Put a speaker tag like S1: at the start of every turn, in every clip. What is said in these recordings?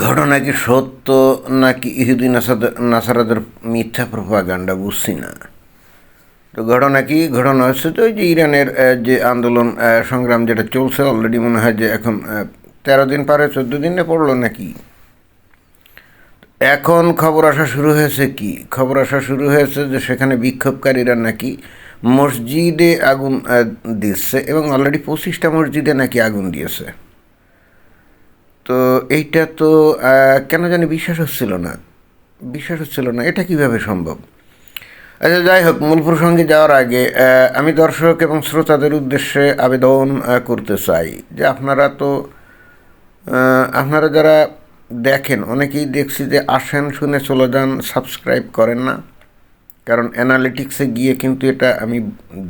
S1: ঘটনা কি সত্য নাকি ইহুদি নাসারাদের মিথ্যা প্রোপাগান্ডা বুঝছি না। তো ঘটনা কি, ঘটনা হচ্ছে তো ওই যে ইরানের যে আন্দোলন সংগ্রাম যেটা চলছে অলরেডি মনে হয় যে এখন 13 দিন পারে 14 দিনে পড়লো নাকি। এখন খবর আসা শুরু হয়েছে, কি খবর আসা শুরু হয়েছে যে সেখানে বিক্ষোভকারীরা নাকি মসজিদে আগুন দিচ্ছে এবং অলরেডি 25টা মসজিদে নাকি আগুন দিয়েছে। তো এইটা তো কেন জানি বিশ্বাস হচ্ছিল না এটা কিভাবে সম্ভব। আচ্ছা, যাই হোক, মূল প্রসঙ্গে যাওয়ার আগে আমি দর্শক এবং শ্রোতাদের উদ্দেশ্যে আবেদন করতে চাই যে আপনারা যারা দেখেন, অনেকেই দেখছি যে আসেন শুনে চলে যান, সাবস্ক্রাইব করেন না। কারণ অ্যানালিটিক্সে গিয়ে কিন্তু এটা আমি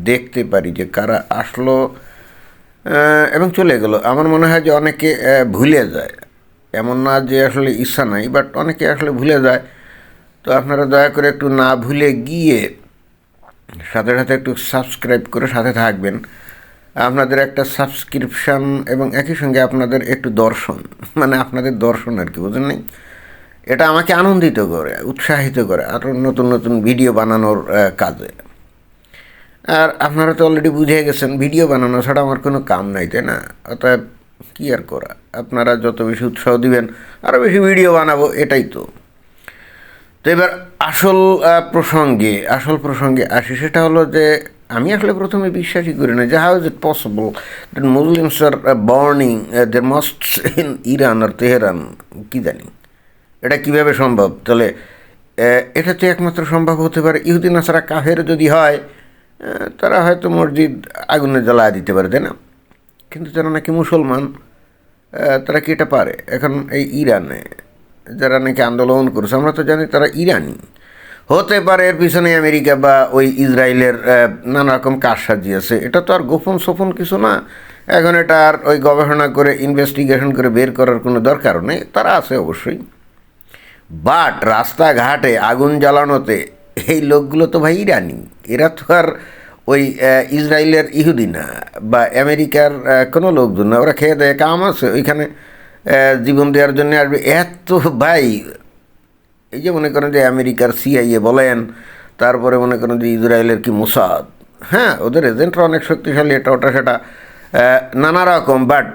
S1: দেখতে পারি যে কারা আসলো এবং চলে গেল। আমার মনে হয় যে অনেকে ভুলে যায়, এমন না যে আসলে ইচ্ছা নাই, বাট অনেকে আসলে ভুলে যায়। তো আপনারা দয়া করে একটু না ভুলে গিয়ে সাথে সাথে একটু সাবস্ক্রাইব করে সাথে থাকবেন। আপনাদের একটা সাবস্ক্রিপশান এবং একই সঙ্গে আপনাদের একটু দর্শন, মানে আপনাদের দর্শন আর কি, বুঝলেন নাই, এটা আমাকে আনন্দিত করে, উৎসাহিত করে আরও নতুন নতুন ভিডিও বানানোর কাজে। আর আপনারা তো অলরেডি বুঝে গেছেন ভিডিও বানানো ছাড়া আমার কোনো কাম নাই, তাই না? অতএব কী আর করা, আপনারা যত বেশি উৎসাহ দিবেন আরও বেশি ভিডিও বানাবো, এটাই তো। তো এবার আসল প্রসঙ্গে আসি। সেটা হলো যে আমি আসলে প্রথমে বিশ্বাসই করি না যে how is it possible that Muslims are burning their mosques in Iran আর তেহরান, কী জানি এটা কীভাবে সম্ভব। তাহলে এটা তো একমাত্র সম্ভব হতে পারে ইহুদি নাসারা কাফের যদি হয়, তারা হয়তো মসজিদ আগুনে জ্বালায় দিতে পারে, তাই না? কিন্তু যারা নাকি মুসলমান, তারা কি এটা পারে? এখন এই ইরানে যারা নাকি আন্দোলন করছে, আমরা তো জানি তারা ইরানি। হতে পারে এর পিছনে আমেরিকা বা ওই ইসরায়েলের নানা রকম কাজ সাজিয়েছে, এটা তো আর গোপন সোপন কিছু না। এখন এটা আর ওই গবেষণা করে ইনভেস্টিগেশন করে বের করার কোনো দরকারও নেই, তারা আছে অবশ্যই। বাট রাস্তাঘাটে আগুন জ্বালানোতে এই লোকগুলো তো ভাই ইরানি, এরা তো আর ওই ইসরায়েলের ইহুদি না বা আমেরিকার কোনো লোকজন না। ওরা খেয়ে দেয়, কাম আছে ওইখানে, জীবন দেওয়ার জন্য আসবে। এত ভাই, এই যে মনে করেন যে আমেরিকার সিআইএ বলেন, তারপরে মনে করেন যে ইসরায়েলের কি মোসাদ, হ্যাঁ ওদের এজেন্টরা অনেক শক্তিশালী, এটা ওটা সেটা নানা রকম। বাট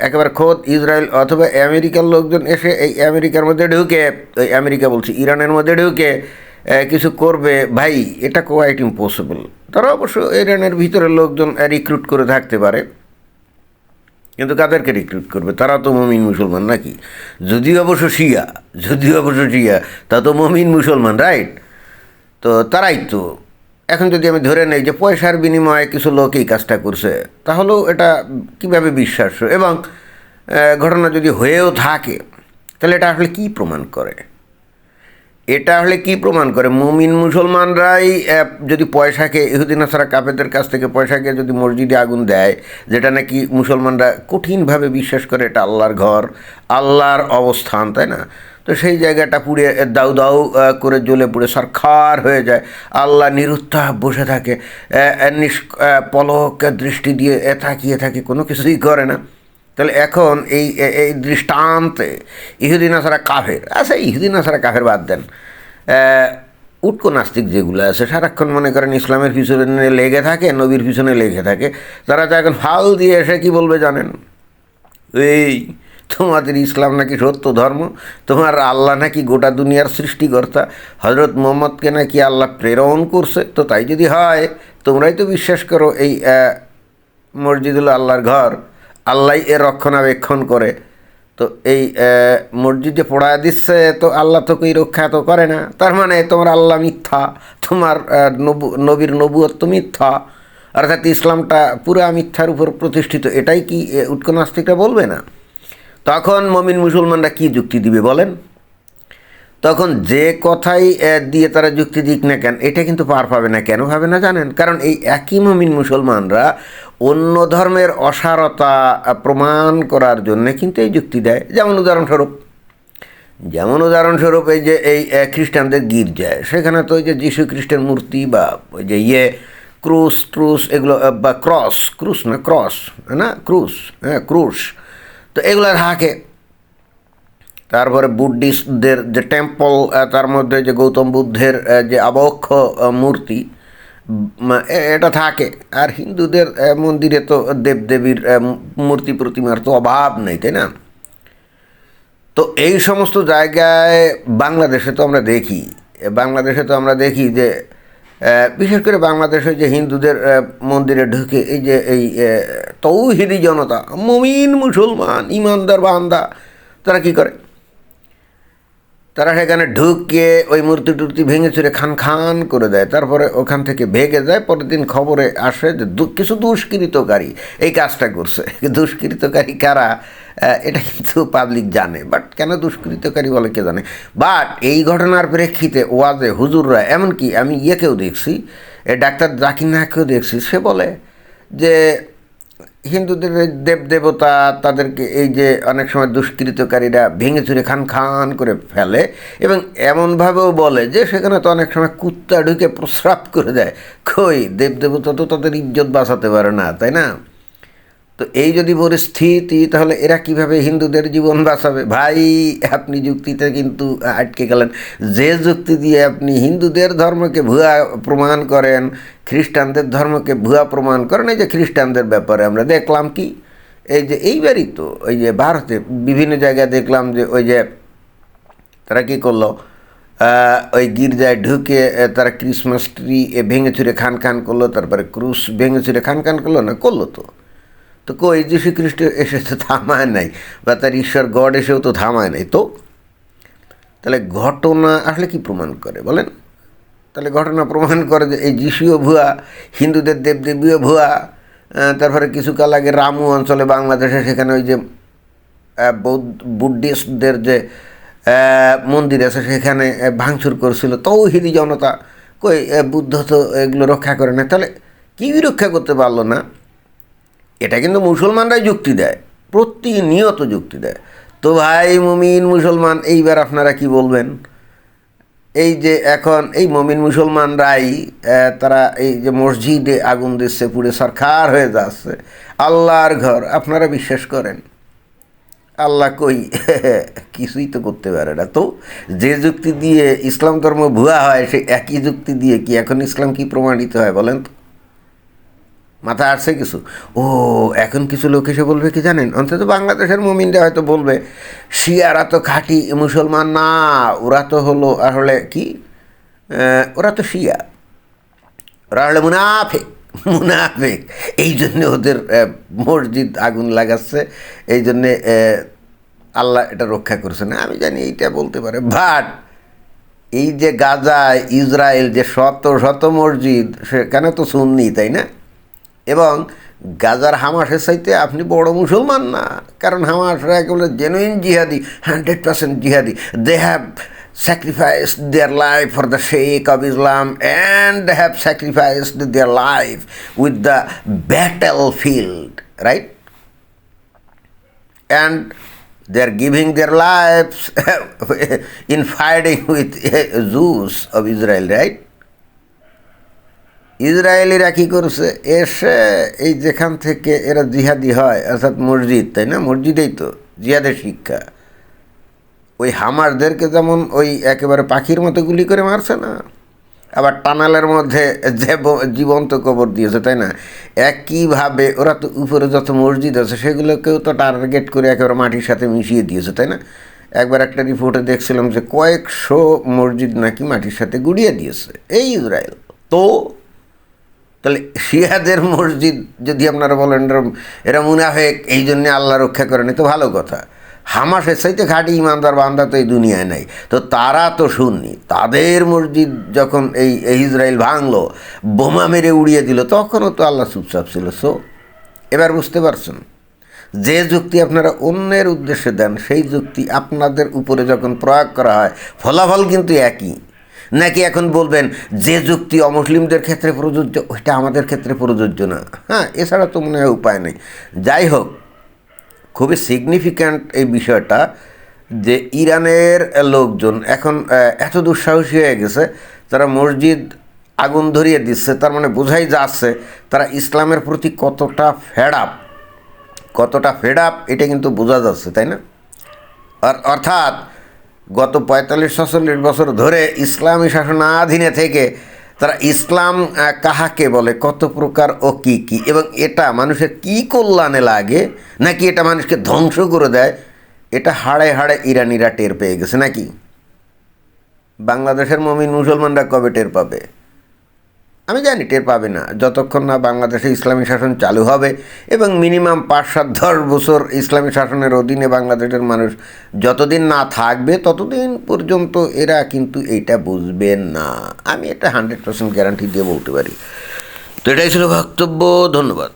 S1: একেবারে খোদ ইসরায়েল অথবা আমেরিকার লোকজন এসে এই আমেরিকার মধ্যে ঢুকে, ওই আমেরিকা বলছি ইরানের মধ্যে ঢুকে কিছু করবে, ভাই এটা কোয়াইট ইম্পসিবল। তারা অবশ্য ইরানের ভিতরে লোকজন রিক্রুট করে থাকতে পারে, কিন্তু কাদেরকে রিক্রুট করবে? তারা তো মমিন মুসলমান নাকি, যদিও অবশ্য শিয়া তা তো মমিন মুসলমান, রাইট? তো তারাই তো। এখন যদি আমি ধরে নেই যে পয়সার বিনিময়ে কিছু লোক এই কাজটা করছে, তাহলেও এটা কীভাবে বিশ্বাস্য? এবং ঘটনা যদি হয়েও থাকে, তাহলে এটা আসলে কী প্রমাণ করে? মুমিন মুসলমানরাই যদি পয়সাকে, ইহুদি নাসারা কাফেরদের কাছ থেকে পয়সাকে যদি মসজিদে আগুন দেয়, যেটা নাকি মুসলমানরা কঠিনভাবে বিশ্বাস করে এটা আল্লাহর ঘর, আল্লাহর অবস্থান, তাই না? তো সেই জায়গাটা পুড়ে দাউ দাউ করে জ্বলে পুড়ে সরখার হয়ে যায়, আল্লাহ নিরুত্তাপ বসে থাকে, পলক দৃষ্টি দিয়ে তাকিয়ে থাকে, কোনো কিছুই করে না। তাহলে এখন এই এই দৃষ্টান্তে ইহুদি নাসারা কাফের, আচ্ছা ইহুদি নাসারা কাফের বাদ দেন, উটকো নাস্তিক যেগুলো আছে সারাক্ষণ মনে করেন ইসলামের পিছনে লেগে থাকে, নবীর পিছনে লেগে থাকে, তারা তো এখন ফাল দিয়ে এসে কী বলবে জানেন? এই তোমাদের ইসলাম নাকি সত্য ধর্ম, তোমার আল্লাহ নাকি গোটা দুনিয়ার সৃষ্টিকর্তা, হজরত মোহাম্মদকে নাকি আল্লাহ প্রেরণ করছে। তো তাই যদি হয়, তোমরাই তো বিশ্বাস করো এই মসজিদ হলো আল্লাহর ঘর, আল্লাহ এর রক্ষণাবেক্ষণ করে, তো এই মসজিদে পড়ায় দিচ্ছে, তো আল্লাহ তো কই রক্ষা তো করে না। তার মানে তোমার আল্লাহ মিথ্যা, তোমার নবীর নবুয়ত তো মিথ্যা, অর্থাৎ ইসলামটা পুরো মিথ্যার উপর প্রতিষ্ঠিত। এটাই কি উটকো নাস্তিকরা বলবে না? তখন মমিন মুসলমানরা কি যুক্তি দিবে বলেন? তখন যে কথাই দিয়ে তারা যুক্তি দিক না কেন, এটা কিন্তু পার পাবে না। কেন পাবে না জানেন? কারণ এই একই মুমিন মুসলমানরা অন্য ধর্মের অসারতা প্রমাণ করার জন্য কিন্তু এই যুক্তি দেয়। যেমন উদাহরণস্বরূপ এই যে এই খ্রিস্টানদের গির্জায়, সেখানে তো ওই যে যীশু খ্রিস্টের মূর্তি বা ওই যে ক্রুশ এগুলো, বা ক্রুশ, তো এগুলো থাকে। তারপরে বুদ্ধিস্টদের যে টেম্পল, তার মধ্যে যে গৌতম বুদ্ধের যে আবক্ষ মূর্তি, এটা থাকে। আর হিন্দুদের মন্দিরে তো দেবদেবীর মূর্তি প্রতিমার তো অভাব নেই, তাই না? তো এই সমস্ত জায়গায় বাংলাদেশে তো আমরা দেখি যে বিশেষ করে বাংলাদেশে যে হিন্দুদের মন্দিরে ঢুকে এই যে এই তৌহিদি জনতা, মুমিন মুসলমান ইমানদার বান্দা, তারা কি করে? তারা সেখানে ঢুকে ওই মূর্তি টুর্তি ভেঙে চুরে খান খান করে দেয়, তারপরে ওখান থেকে ভেগে যায়। পরের দিন খবরে আসে যে কিছু দুষ্কৃতকারী এই কাজটা করছে। দুষ্কৃতকারী কারা এটা কিন্তু পাবলিক জানে, বাট কেন দুষ্কৃতকারী বলে কে জানে। বাট এই ঘটনার প্রেক্ষিতে ওয়াজে হুজুররা, এমনকি আমি ইয়েকেও দেখছি, ডাক্তার জাকির নায়ককেও দেখছি, সে বলে যে হিন্দুদের দেবদেবতা, তাদেরকে এই যে অনেক সময় দুষ্কৃতকারীরা ভেঙে চুরে খান খান করে ফেলে, এবং এমনভাবেও বলে যে সেখানে তো অনেক সময় কুত্তা ঢুকে প্রস্রাব করে দেয়। কই, দেবদেবতা তো তাদের ইজ্জত বাঁচাতে পারে না, তাই না? তো এই যদি পরিস্থিতি, তাহলে এরা কিভাবে হিন্দুদের জীবন বাঁচাবে? ভাই, আপনি যুক্তিতে কিন্তু আটকে গেলেন। যে যুক্তি দিয়ে আপনি হিন্দুদের ধর্মকে ভুয়া প্রমাণ করেন, খ্রিস্টানদের ধর্মকে ভুয়া প্রমাণ করেন, এই যে খ্রিস্টানদের ব্যাপারে আমরা দেখলাম কি, এই যে এইবারই তো ওই যে ভারতে বিভিন্ন জায়গায় দেখলাম যে ওই যে তারা কী করলো, ওই গির্জায় ঢুকে তারা ক্রিসমাস ট্রি ভেঙে চুরে খান খান করলো, তারপরে ক্রুশ ভেঙে চুরে খান খান করলো না, করলো তো। তো কই, যীশু খ্রিস্ট এসে তো থামায় নাই, বা তার ঈশ্বর গড এসেও তো থামায় নাই। তো তাহলে ঘটনা আসলে কি প্রমাণ করে বলেন? তাহলে ঘটনা প্রমাণ করে যে এই যিশুও ভুয়া, হিন্দুদের দেবদেবীও ভুয়া। তারপরে কিছুকাল আগে রামু অঞ্চলে বাংলাদেশে, সেখানে ওই যে বুদ্ধিস্টদের যে মন্দির আছে সেখানে ভাঙচুর করছিল তৌহিদি জনতা। কই, বুদ্ধ তো এগুলো রক্ষা করে না, তাহলে কী রক্ষা করতে পারলো না? এটা কিন্তু মুসলমানরাই যুক্তি দেয়, প্রতিনিয়ত যুক্তি দেয়। তো ভাই মুমিন মুসলমান, এইবার আপনারা কি বলবেন? এই যে এখন এই মুমিন মুসলমানরাই তারা এই যে মসজিদে আগুন দিচ্ছে, পুড়ে সরকার হয়ে যাচ্ছে, আল্লাহর ঘর। আপনারা বিশ্বাস করেন আল্লাহ কই? কিছুই তো করতে পারে না। তো যে যুক্তি দিয়ে ইসলাম ধর্ম ভুয়া হয়, সেই একই যুক্তি দিয়ে কি এখন ইসলাম কি প্রমাণিত হয় বলেন তো? মাথা আসছে কিছু? ও, এখন কিছু লোক এসে বলবে কি জানেন, অন্তত বাংলাদেশের মুমিনরা হয়তো বলবে, শিয়ারা তো খাঁটি মুসলমান না, ওরা তো হলো আসলে কি, ওরা তো শিয়া, ওরা হলে মুনাফেক মুনাফেক, এই জন্যে ওদের মসজিদ আগুন লাগাচ্ছে, এই জন্যে আল্লাহ এটা রক্ষা করছে না। আমি জানি এইটা বলতে পারে, বাট এই যে গাজায় ইসরায়েল যে শত শত মসজিদ, সেখানে তো সুন্নি, তাই না? এবং গাজার হামাসের চাইতে আপনি বড় মুসলমান না, কারণ হামাসরা একেবারে জেনুইন জিহাদি, 100% জিহাদি। They have sacrificed their life for the sake of Islam, and they have sacrificed their life with the battlefield, right? And they are giving their lives in fighting with Jews of Israel, right? ইসরায়েলিরা কী করছে, এসে এই যেখান থেকে এরা জিহাদি হয়, অর্থাৎ মসজিদ, তাই না? মসজিদেই তো জিহাদের শিক্ষা। ওই হামাসদেরকে যেমন ওই একেবারে পাখির মতো গুলি করে মারছে না, আবার টানেলের মধ্যে যে জীবন্ত কবর দিয়েছে, তাই না? একইভাবে ওরা তো উপরে যত মসজিদ আছে সেগুলোকেও তো টার্গেট করে একেবারে মাটির সাথে মিশিয়ে দিয়েছে, তাই না? একবার একটা রিপোর্টে দেখছিলাম যে কয়েকশো মসজিদ নাকি মাটির সাথে গুড়িয়ে দিয়েছে এই ইসরায়েল। তো তাহলে শিয়াদের মসজিদ যদি আপনারা বলেন এরা মুনাফেক, এই জন্যে আল্লাহ রক্ষা করেনি, তো ভালো কথা। হামাসের চাইতে খাঁটি ইমানদার বান্দা তো এই দুনিয়ায় নাই, তো তারা তো সুন্নি। তাদের মসজিদ যখন এই ইসরায়েল ভাঙলো, বোমা মেরে উড়িয়ে দিল, তখনও তো আল্লাহ চুপচাপ ছিল। সো এবার বুঝতে পারছেন, যে যুক্তি আপনারা অন্যের উদ্দেশ্যে দেন, সেই যুক্তি আপনাদের উপরে যখন প্রয়োগ করা হয়, ফলাফল কিন্তু একই। নাকি এখন বলবেন যে যুক্তি অমুসলিমদের ক্ষেত্রে প্রযোজ্য, ওইটা আমাদের ক্ষেত্রে প্রযোজ্য না? হ্যাঁ, এছাড়া তো মনে হয় উপায় নেই। যাই হোক, খুবই সিগনিফিক্যান্ট এই বিষয়টা যে ইরানের লোকজন এখন এত দুঃসাহসী হয়ে গেছে, তারা মসজিদ আগুন ধরিয়ে দিচ্ছে। তার মানে বোঝাই যাচ্ছে তারা ইসলামের প্রতি কতটা ফেড আপ, এটা কিন্তু বোঝা যাচ্ছে, তাই না? অর্থাৎ গত 45-46 বছর ধরে ইসলামী শাসনাধীনে থেকে তারা ইসলাম কাহাকে বলে, কত প্রকার ও কী কী, এবং এটা মানুষের কী কল্যাণে লাগে নাকি এটা মানুষকে ধ্বংস করে দেয়, এটা হাড়ে হাড়ে ইরানিরা টের পেয়ে গেছে নাকি? বাংলাদেশের মুমিন মুসলমানরা কবে টের পাবে? আমি জানি টের পাবে না যতক্ষণ না বাংলাদেশে ইসলামী শাসন চালু হবে এবং মিনিমাম 5-7-10 বছর ইসলামী শাসনের অধীনে বাংলাদেশের মানুষ যতদিন না থাকবে ততদিন পর্যন্ত এরা কিন্তু এইটা বুঝবেন না। আমি এটা 100% গ্যারান্টি দিয়ে বলতে পারি। তো এটাই ছিল বক্তব্য। ধন্যবাদ।